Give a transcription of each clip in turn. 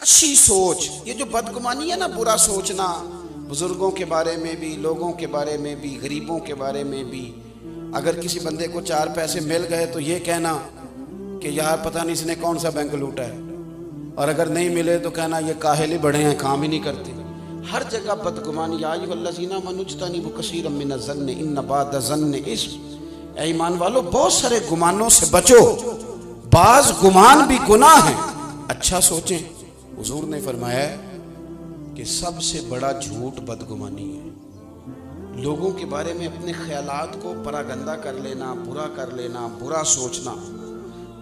अच्छी सोच, ये जो बदगुमानी है ना, बुरा सोचना, बुजुर्गों के बारे में भी, लोगों के बारे में भी, गरीबों के बारे में भी। अगर किसी बंदे को 4 पैसे मिल गए तो ये कहना कि यार पता नहीं इसने कौन सा बैंक लूटा है, और अगर नहीं मिले तो कहना ये काहिल ही बड़े हैं, काम ही नहीं करते। हर जगह बदगुमानी। या अय्युहल्लज़ीना मनुज्तनिबू कसीरम मिनज़्ज़न्नि इन्न बअदज़्ज़न्नि इस्म। ऐ ईमान वालो, बहुत सारे गुमानों से बचो, बाज गुमान भी गुनाह है। अच्छा सोचें। हुजूर ने फरमाया कि सबसे बड़ा झूठ बदगुमानी है। लोगों के बारे में अपने ख्यालात को परागंदा कर लेना, बुरा कर लेना, बुरा सोचना,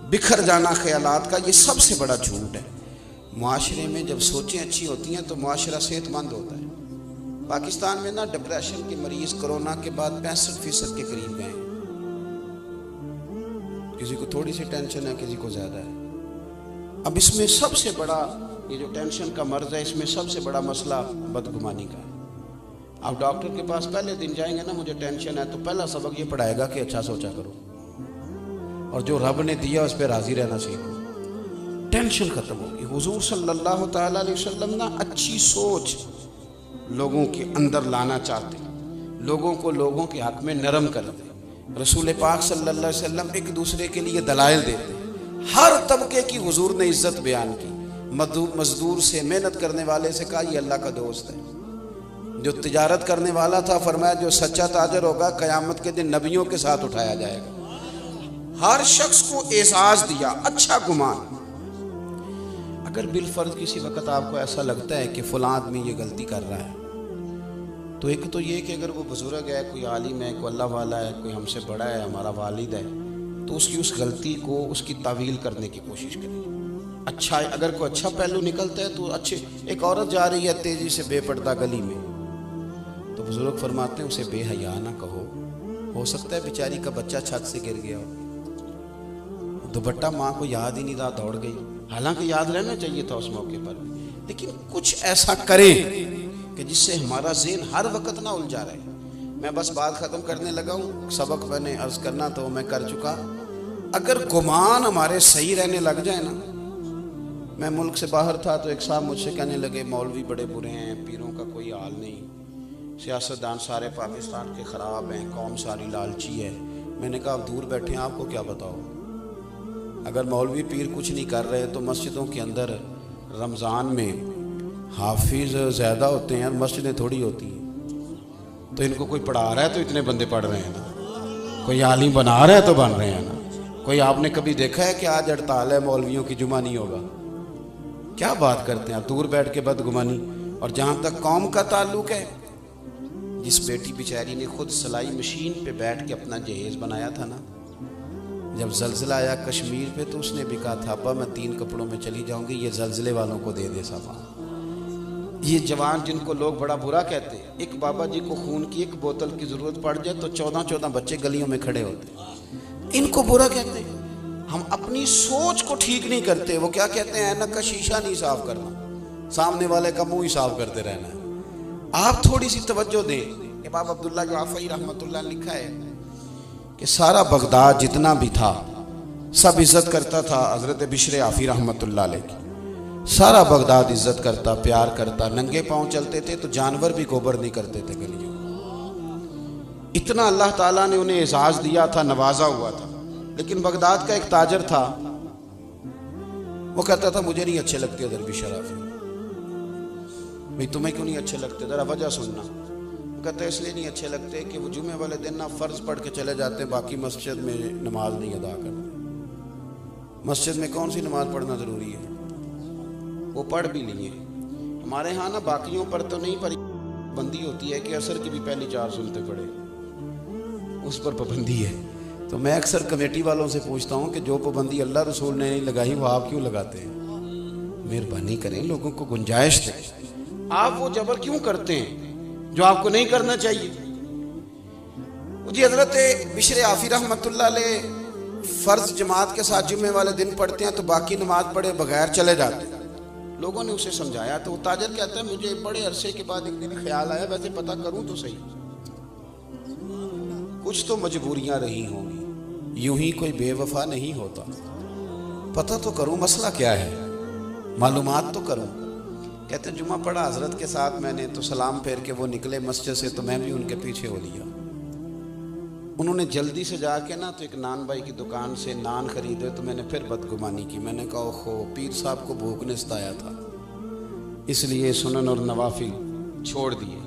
बिखर जाना ख्यालात का, ये सबसे बड़ा झूठ है। मुआशरे में जब सोचें अच्छी होती हैं तो मुआशरा सेहतमंद होता है। पाकिस्तान में ना डिप्रेशन के मरीज कोरोना के बाद 65% के करीब गए। किसी को थोड़ी सी टेंशन है, किसी को ज्यादा है। अब इसमें सबसे बड़ा ये जो टेंशन का मर्ज है, इसमें सबसे बड़ा मसला बदगुमानी का है। आप डॉक्टर के पास पहले दिन जाएंगे ना, मुझे टेंशन है, तो पहला सबक ये पढ़ाएगा कि अच्छा सोचा करो और जो रब ने दिया उस पर राजी रहना सीखो। टेंशन खत्म होगी। हुजूर सल्लल्लाहु तआला अलैहि वसल्लम ना अच्छी सोच लोगों के अंदर लाना चाहते, लोगों को लोगों के हक में नरम कर दे। रसूल पाक सल्लल्लाहु अलैहि वसल्लम एक दूसरे के लिए दलाइल देते। हर तबके की हुजूर ने इज्जत बयान की। मजदूर से, मेहनत करने वाले से कहा ये अल्लाह का दोस्त है। जो तिजारत करने वाला था फरमाया जो सच्चा ताजर होगा कयामत के दिन नबियों के साथ उठाया जाएगा। हर शख्स को एहसास दिया, अच्छा गुमान। अगर बिलफर्ज किसी वक्त आपको ऐसा लगता है कि फलां आदमी ये गलती कर रहा है, तो एक तो ये कि अगर वो बुजुर्ग है, कोई आलिम है, कोई अल्लाह वाला है, कोई हमसे बड़ा है, हमारा वालिद है, तो उसकी उस गलती को, उसकी तावील करने की कोशिश करें। अच्छा, अगर कोई अच्छा पहलू निकलता है तो अच्छे। एक औरत जा रही है तेजी से बेपर्दा गली में, तो बुजुर्ग फरमाते हैं उसे बेहया ना कहो, हो सकता है बेचारी का बच्चा छत से गिर गया हो, दुपट्टा माँ को याद ही नहीं रहा, दौड़ गई। हालांकि याद रहना चाहिए था उस मौके पर, लेकिन कुछ ऐसा करें कि जिससे हमारा ज़हन हर वक्त ना उलझा रहे। मैं बस बात ख़त्म करने लगा हूँ। सबक मैंने अर्ज़ करना तो मैं कर चुका। अगर गुमान हमारे सही रहने लग जाए ना, मैं मुल्क से बाहर था तो एक साहब मुझसे कहने लगे मौलवी बड़े बुरे हैं, पीरों का कोई हाल नहीं, सियासतदान सारे पाकिस्तान के ख़राब हैं, कौम सारी लालची है। मैंने कहा आप दूर बैठे हैं, आपको क्या बताओ। अगर मौलवी पीर कुछ नहीं कर रहे तो मस्जिदों के अंदर रमज़ान में हाफिज़ ज़्यादा होते हैं और मस्जिदें थोड़ी होती हैं, तो इनको कोई पढ़ा रहा है तो इतने बंदे पढ़ रहे हैं ना, कोई आलिम बना रहा है तो बन रहे हैं ना। कोई आपने कभी देखा है कि आज हड़ताल है मौलवियों की, जुमा नहीं होगा? क्या बात करते हैं आप, दूर बैठ के बदगुमानी। और जहाँ तक कौम का ताल्लुक है, जिस बेटी बेचारी ने खुद सिलाई मशीन पे बैठ के अपना जहेज़ बनाया था ना, जब जल्जला आया कश्मीर पे तो उसने भी कहा था अब्बा मैं 3 कपड़ों में चली जाऊंगी, ये जल्जले वालों को दे दे सामान। ये जवान जिनको लोग बड़ा बुरा कहते हैं, एक बाबा जी को खून की एक बोतल की ज़रूरत पड़ जाए तो 14-14 बच्चे गलियों में खड़े होते, इनको बुरा कहते हैं। हम अपनी सोच को ठीक नहीं करते। वो क्या कहते हैं, ऐनक का शीशा नहीं साफ करना, सामने वाले का मुंह ही साफ करते रहना है। आप थोड़ी सी तवज्जो दें। इमाम अब्दुल्ला जाफरी रहमतुल्लाह लिखा है कि सारा बगदाद जितना भी था सब इज्जत करता था हजरत बिशर आफी रहमतुल्लाह अलैह की। सारा बगदाद इज्जत करता, प्यार करता। नंगे पांव चलते थे तो जानवर भी गोबर नहीं करते थे गलियों। इतना अल्लाह ताला ने उन्हें एजाज दिया था, नवाजा हुआ था। लेकिन बगदाद का एक ताजर था, वो कहता था मुझे नहीं अच्छे लगते उधर भी शराफी। भाई तुम्हें क्यों नहीं अच्छे लगते, जरा वजह सुनना। वो कहता है इसलिए नहीं अच्छे लगते कि वो जुमे वाले दिन ना फर्ज पढ़ के चले जाते, बाकी मस्जिद में नमाज नहीं अदा करते। मस्जिद में कौन सी नमाज पढ़ना जरूरी है, वो पढ़ भी लिए। हमारे यहाँ ना बाकियों पर तो नहीं, पर पाबंदी होती है कि असर की भी पहली 4 सुनते पड़े, उस पर पाबंदी है। तो मैं अक्सर कमेटी वालों से पूछता हूँ कि जो पाबंदी अल्लाह रसूल ने नहीं लगाई वो आप क्यों लगाते हैं? मेहरबानी करें, लोगों को गुंजाइश दें। आप वो जबर क्यों करते हैं जो आपको नहीं करना चाहिए? जी हजरत बिशर आफी रहमतुल्लाह अलैह फर्ज जमात के साथ जुम्मे वाले दिन पढ़ते हैं तो बाकी नमाज पढ़े बगैर चले जाते हैं। लोगों ने उसे समझाया तो वो ताजर कहता है मुझे बड़े अरसे के बाद एक दिन ख्याल आया वैसे पता करूं तो सही, कुछ तो मजबूरियां रही होंगी, यूं ही कोई बेवफा नहीं होता, पता तो करूं मसला क्या है। मालूमात तो करूं। कहते जुमा पढ़ा हजरत के साथ मैंने, तो सलाम फेर के वो निकले मस्जिद से, तो मैं भी उनके पीछे हो लिया। उन्होंने जल्दी से जाके ना तो एक नान भाई की दुकान से नान खरीदे, तो मैंने फिर बदगुमानी की। मैंने कहा ओहो, पीर साहब को भूख ने सताया था, इसलिए सुनन और नवाफिल छोड़ दिए।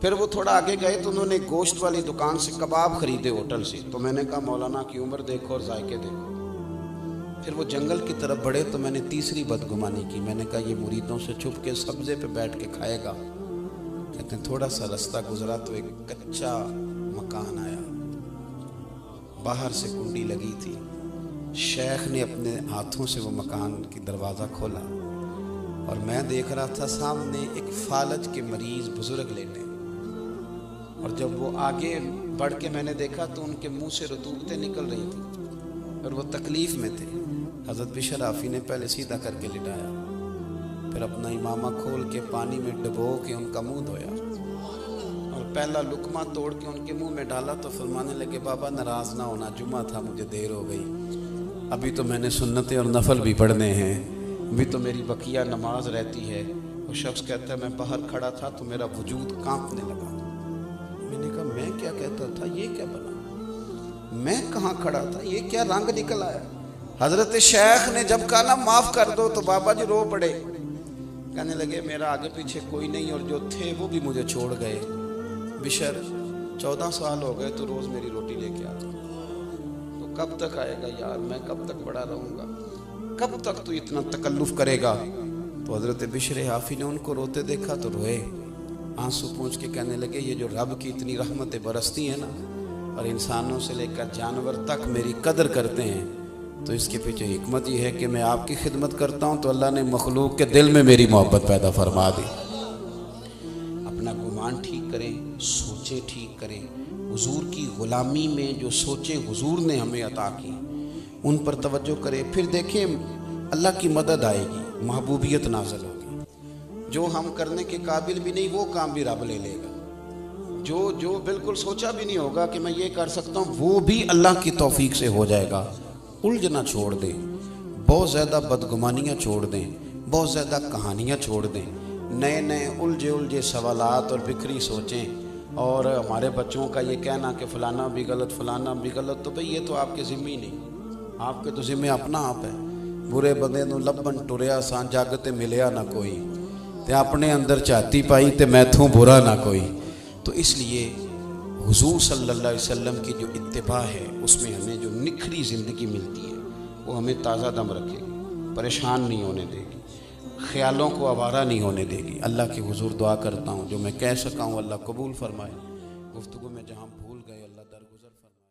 फिर वो थोड़ा आगे गए तो उन्होंने गोश्त वाली दुकान से कबाब खरीदे होटल से, तो मैंने कहा मौलाना की उम्र देखो और जायके देखो। फिर वो जंगल की तरफ बढ़े तो मैंने तीसरी बदगुमानी की। मैंने कहा ये मुरीदों से छुप के सब्जे पे बैठ के खाएगा। कहते हैं थोड़ा सा रास्ता गुजरा तो एक कच्चा मकान आया, बाहर से कुंडी लगी थी। शेख ने अपने हाथों से वो मकान की दरवाज़ा खोला और मैं देख रहा था सामने एक फालज के मरीज बुजुर्ग लेटे। और जब वो आगे बढ़ के मैंने देखा तो उनके मुंह से रतूबतें निकल रही थी और वो तकलीफ में थे। हज़रत बिशर आफी ने पहले सीधा करके लिटाया, फिर अपना इमामा खोल के पानी में डुबो के उनका मुंह धोया और पहला लुकमा तोड़ के उनके मुंह में डाला। तो फरमाने लगे बाबा नाराज़ ना होना, जुमा था, मुझे देर हो गई, अभी तो मैंने सुन्नतें और नफल भी पढ़ने हैं, अभी तो मेरी बकिया नमाज रहती है। वो शख्स कहता है मैं बाहर खड़ा था तो मेरा वजूद कांपने लगा। मैंने कहा मैं क्या कहता था, ये क्या बना, मैं कहाँ खड़ा था, ये क्या रंग निकल आया। हजरत शेख ने जब कहा ना माफ़ कर दो तो बाबा जी रो पड़े। कहने लगे मेरा आगे पीछे कोई नहीं और जो थे वो भी मुझे छोड़ गए। बिशर 14 साल हो गए तो रोज़ मेरी रोटी लेके आता, तो कब तक आएगा यार, मैं कब तक बड़ा रहूँगा, कब तक तू इतना तकल्लुफ़ करेगा। तो हज़रत बिशर हाफी ने उनको रोते देखा तो रोए, आंसू पूंछ के कहने लगे ये जो रब की इतनी रहमतें बरसती हैं ना और इंसानों से लेकर जानवर तक मेरी कदर करते हैं, तो इसके पीछे हिकमत ये है कि मैं आपकी खिदमत करता हूँ तो अल्लाह ने मखलूक के दिल में मेरी मोहब्बत पैदा फरमा दी। अपना गुमान ठीक करें, सोचें ठीक करें, हुजूर की ग़ुलामी में जो सोचें हुजूर ने हमें अता की उन पर तवज्जो करें। फिर देखें अल्लाह की मदद आएगी, महबूबियत नाज़िल होगी। जो हम करने के काबिल भी नहीं वो काम भी रब ले लेगा। जो बिल्कुल सोचा भी नहीं होगा कि मैं ये कर सकता हूँ वो भी अल्लाह की तौफीक से हो जाएगा। उलझना छोड़ दें, बहुत ज़्यादा बदगुमानियाँ छोड़ दें, बहुत ज़्यादा कहानियाँ छोड़ दें, नए नए उलझे सवालात और बिखरी सोचें। और हमारे बच्चों का ये कहना कि फ़लाना भी गलत फ़लाना भी गलत, तो भाई ये तो आपके ज़िम्मे ही नहीं, आपके तो ज़िम्मे अपना आप है। बुरे बंदे नूं लभन टुरिया सां जग ते मिलिया ना कोई, ते अपने अंदर झाती पाई ते मैथों बुरा ना कोई। तो इसलिए हुजूर सल्लल्लाहु अलैहि वसल्लम की जो इत्तिबा है उसमें हमें जो निखरी ज़िंदगी मिलती है वो हमें ताज़ा दम रखेगी, परेशान नहीं होने देगी, ख्यालों को आवारा नहीं होने देगी। अल्लाह के हुजूर दुआ करता हूँ जो मैं कह सका हूँ अल्लाह कबूल फरमाए। गुफ्तगू में जहाँ भूल गए अल्लाह दरगुजर फरमाए।